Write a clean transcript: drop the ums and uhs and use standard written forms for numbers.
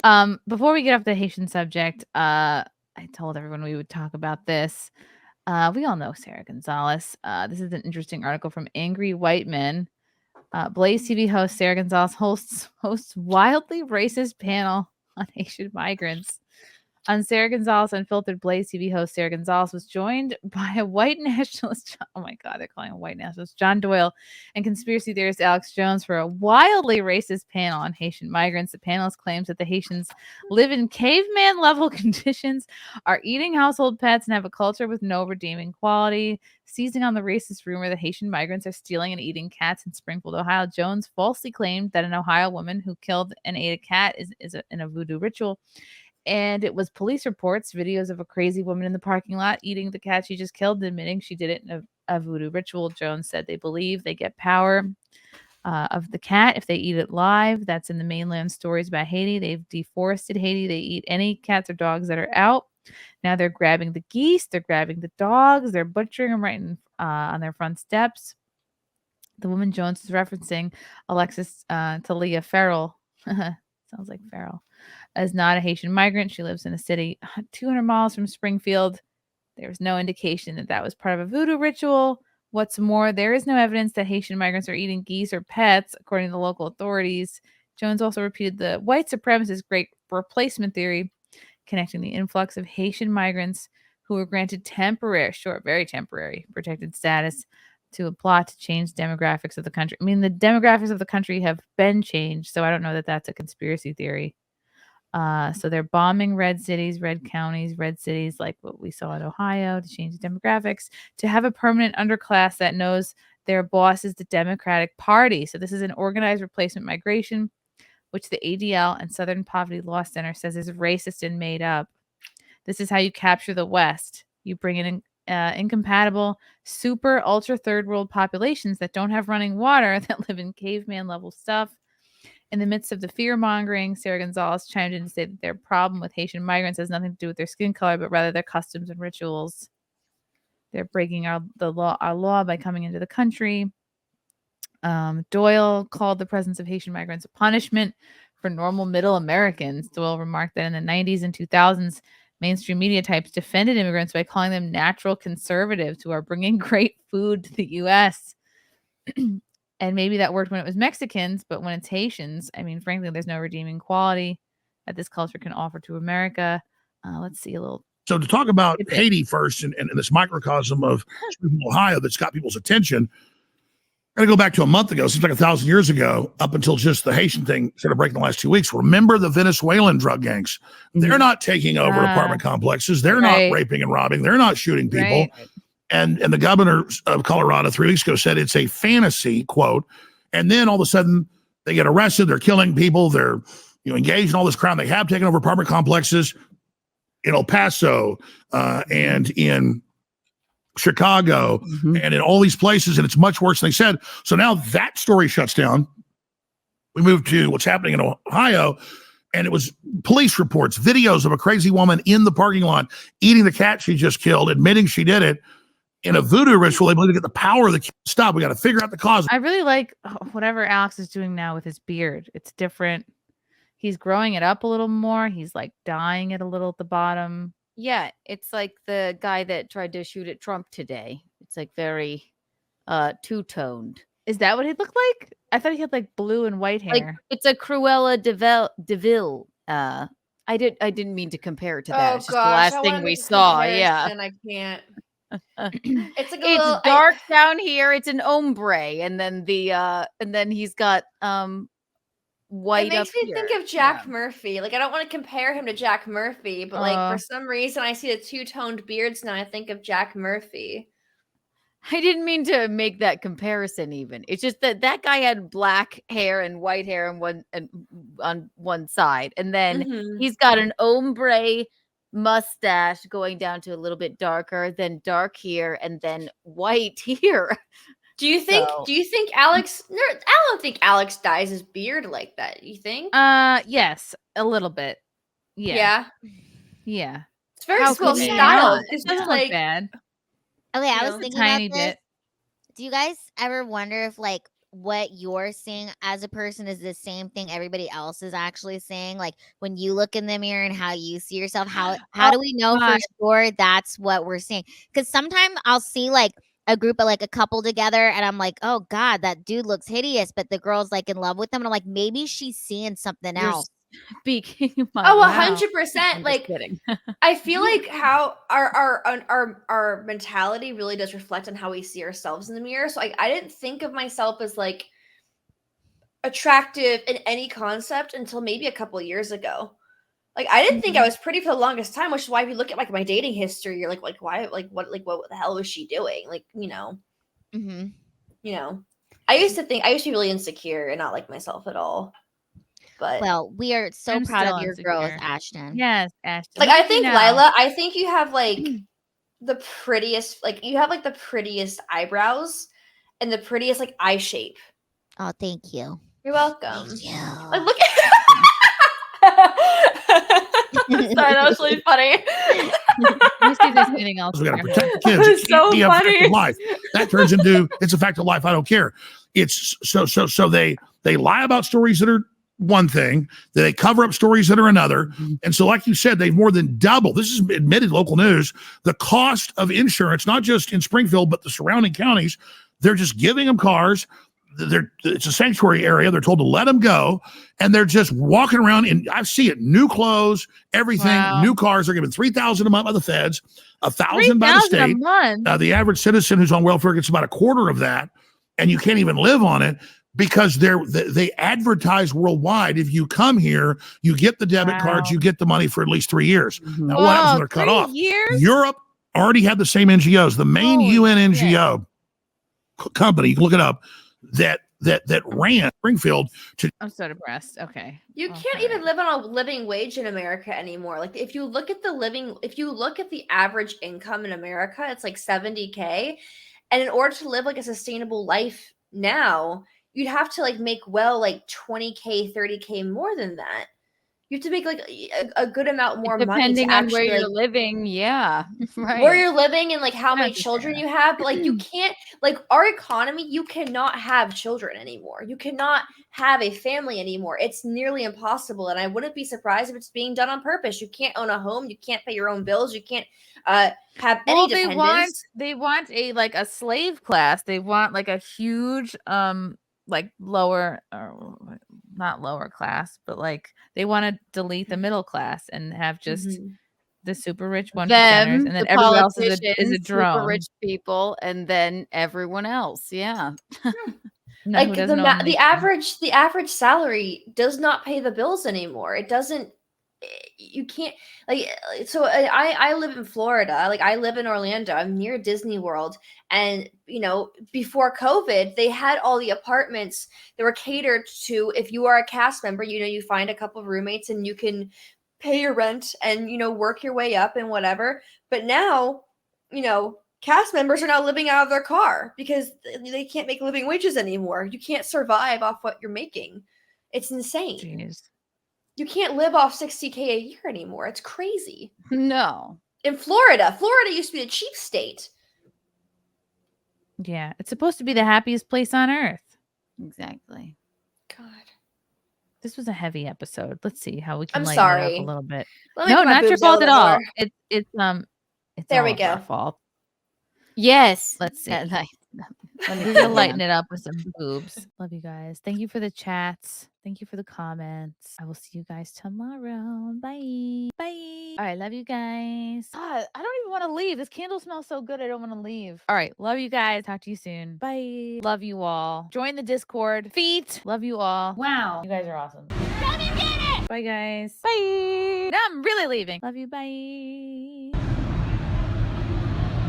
Before we get off the Haitian subject, I told everyone we would talk about this. We all know Sara Gonzales. This is an interesting article from Angry White Men. Blaze TV host Sara Gonzales hosts wildly racist panel on Haitian migrants. On Sara Gonzales Unfiltered, Blaze TV host Sara Gonzales was joined by a white nationalist. Oh my God, they're calling him a white nationalist, John Doyle, and conspiracy theorist Alex Jones for a wildly racist panel on Haitian migrants. The panelist claims that the Haitians live in caveman level conditions, are eating household pets, and have a culture with no redeeming quality. Seizing on the racist rumor that Haitian migrants are stealing and eating cats in Springfield, Ohio, Jones falsely claimed that an Ohio woman who killed and ate a cat is in a voodoo ritual. And it was police reports, videos of a crazy woman in the parking lot eating the cat she just killed, admitting she did it in a voodoo ritual. Jones said they believe they get power of the cat if they eat it live. That's in the mainland stories about Haiti. They've deforested Haiti. They eat any cats or dogs that are out. Now they're grabbing the geese. They're grabbing the dogs. They're butchering them right on their front steps. The woman Jones is referencing, Alexis Talia Farrell. Sounds like Farrell. Is not a Haitian migrant. She lives in a city 200 miles from Springfield. There was no indication that that was part of a voodoo ritual. What's more, there is no evidence that Haitian migrants are eating geese or pets, according to the local authorities. Jones also repeated the white supremacist great replacement theory, connecting the influx of Haitian migrants who were granted very temporary protected status to a plot to change demographics of the country. I mean, the demographics of the country have been changed, so I don't know that that's a conspiracy theory. So they're bombing red cities, red counties, red cities, like what we saw in Ohio, to change the demographics, to have a permanent underclass that knows their boss is the Democratic Party. So this is an organized replacement migration, which the ADL and Southern Poverty Law Center says is racist and made up. This is how you capture the West. You bring in incompatible, super ultra third world populations that don't have running water, that live in caveman level stuff. In the midst of the fear mongering, Sara Gonzales chimed in to say that their problem with Haitian migrants has nothing to do with their skin color, but rather their customs and rituals. They're breaking our law by coming into the country. Doyle called the presence of Haitian migrants a punishment for normal middle Americans. Doyle remarked that in the 90s and 2000s, mainstream media types defended immigrants by calling them natural conservatives who are bringing great food to the U.S. And maybe that worked when it was Mexicans, but when it's Haitians, I mean, frankly, there's no redeeming quality that this culture can offer to America. Let's see a little. So to talk about Haiti first and this microcosm of Ohio that's got people's attention, I'm going to go back to a month ago, seems like 1,000 years ago, up until just the Haitian thing started breaking the last 2 weeks. Remember the Venezuelan drug gangs? They're not taking over apartment complexes. They're not raping and robbing. They're not shooting people. Right. And the governor of Colorado 3 weeks ago said it's a fantasy, quote. And then all of a sudden they get arrested. They're killing people. They're engaged in all this crime. They have taken over apartment complexes in El Paso and in Chicago and in all these places. And it's much worse than they said. So now that story shuts down. We move to what's happening in Ohio. And it was police reports, videos of a crazy woman in the parking lot eating the cat she just killed, admitting she did it. In a voodoo ritual, they believe to get the power of the kid to stop. We got to figure out the cause. I really like whatever Alex is doing now with his beard. It's different. He's growing it up a little more. He's like dyeing it a little at the bottom. Yeah, it's like the guy that tried to shoot at Trump today. It's like very two-toned. Is that what he looked like? I thought he had like blue and white hair. Like, it's a Cruella DeVille. I didn't mean to compare it to that. It's just the last thing we saw. Yeah, and I can't. It's dark down here. It's an ombre, and then he's got white. It makes me think of Jack Murphy. Like, I don't want to compare him to Jack Murphy, but like for some reason I see the two-toned beards now. I think of Jack Murphy. I didn't mean to make that comparison. Even it's just that guy had black hair and white hair on one side, and then he's got an ombre mustache going down to a little bit darker, then dark here, and then white here. Do you think Alex? No, I don't think Alex dyes his beard like that. You think? Yes, a little bit. Yeah. It's very well styled. It doesn't look bad. Okay, I was thinking tiny about this. bit. Do you guys ever wonder if like what you're seeing as a person is the same thing everybody else is actually saying? Like when you look in the mirror and how you see yourself, how do we know for sure that's what we're seeing? Because sometimes I'll see like a group of like a couple together and I'm like, oh God, that dude looks hideous, but the girl's like in love with them. And I'm like, maybe she's seeing something else. Speaking my 100%. Like I feel like how our mentality really does reflect on how we see ourselves in the mirror. So I didn't think of myself as like attractive in any concept until maybe a couple years ago. Like I didn't think I was pretty for the longest time, which is why if you look at like my dating history, you're like why what the hell was she doing? Like, you know. You know. I used to be really insecure and not like myself at all. But well, we are so proud of your growth, Ashton. Yes, Ashton. Like I think Lila, I think you have like the prettiest, like you have like the prettiest eyebrows and the prettiest like eye shape. Oh, thank you. You're welcome. Thank you. Like look at Sorry, that was really funny. Let me see if there's anything else. We got to protect the kids. It's so be a funny. fact of life. That turns into it's a fact of life. I don't care. It's so they lie about stories that are one thing, they cover up stories that are another. And so, like you said, they've more than doubled. This is admitted local news. The cost of insurance, not just in Springfield, but the surrounding counties, they're just giving them cars. It's a sanctuary area. They're told to let them go. And they're just walking around and I see it. New clothes, everything, new cars. They're giving $3,000 a month by the feds, $1,000 by the state. The average citizen who's on welfare gets about a quarter of that. And you can't even live on it. Because they advertise worldwide. If you come here, you get the debit cards, you get the money for at least 3 years. Now, what happens when they're cut off? Europe already had the same NGOs. The main UN NGO company, you can look it up, that ran Springfield to. I'm so depressed. Okay. You can't even live on a living wage in America anymore. Like if you look at the average income in America, it's like $70K. And in order to live like a sustainable life now, you'd have to like make like $20K, $30K more than that. You have to make like a good amount more money depending on where you're living. Yeah, right. Where you're living and like how many children you have. But like you can't, like our economy, you cannot have children anymore. You cannot have a family anymore. It's nearly impossible. And I wouldn't be surprised if it's being done on purpose. You can't own a home. You can't pay your own bills. You can't have any dependents. They want a slave class. They want like a huge like lower or not lower class, but like they want to delete the middle class and have just the super rich 1%ers, and then everyone else is a drone. Super rich people, and then everyone else. Yeah. Like the average salary does not pay the bills anymore. It doesn't. You can't like. So I live in Florida. Like I live in Orlando. I'm near Disney World, and before COVID, they had all the apartments that were catered to. If you are a cast member, you find a couple of roommates and you can pay your rent and work your way up and whatever. But now, cast members are now living out of their car because they can't make living wages anymore. You can't survive off what you're making. It's insane. Jeez. You can't live off $60K a year anymore. It's crazy. No. In Florida used to be the cheap state. Yeah, it's supposed to be the happiest place on earth. Exactly. God. This was a heavy episode. Let's see how we can lighten it up a little bit. No, not your fault at all. It's there we all go. Our fault. Yes. Let's see. We're gonna lighten it up with some boobs. Love you guys. Thank you for the chats. Thank you for the comments. I will see you guys tomorrow. Bye. Bye. All right. Love you guys. God, I don't even want to leave. This candle smells so good. I don't want to leave. All right. Love you guys. Talk to you soon. Bye. Love you all. Join the Discord. Feet. Love you all. Wow. You guys are awesome. Bye, guys. Bye. Now I'm really leaving. Love you. Bye.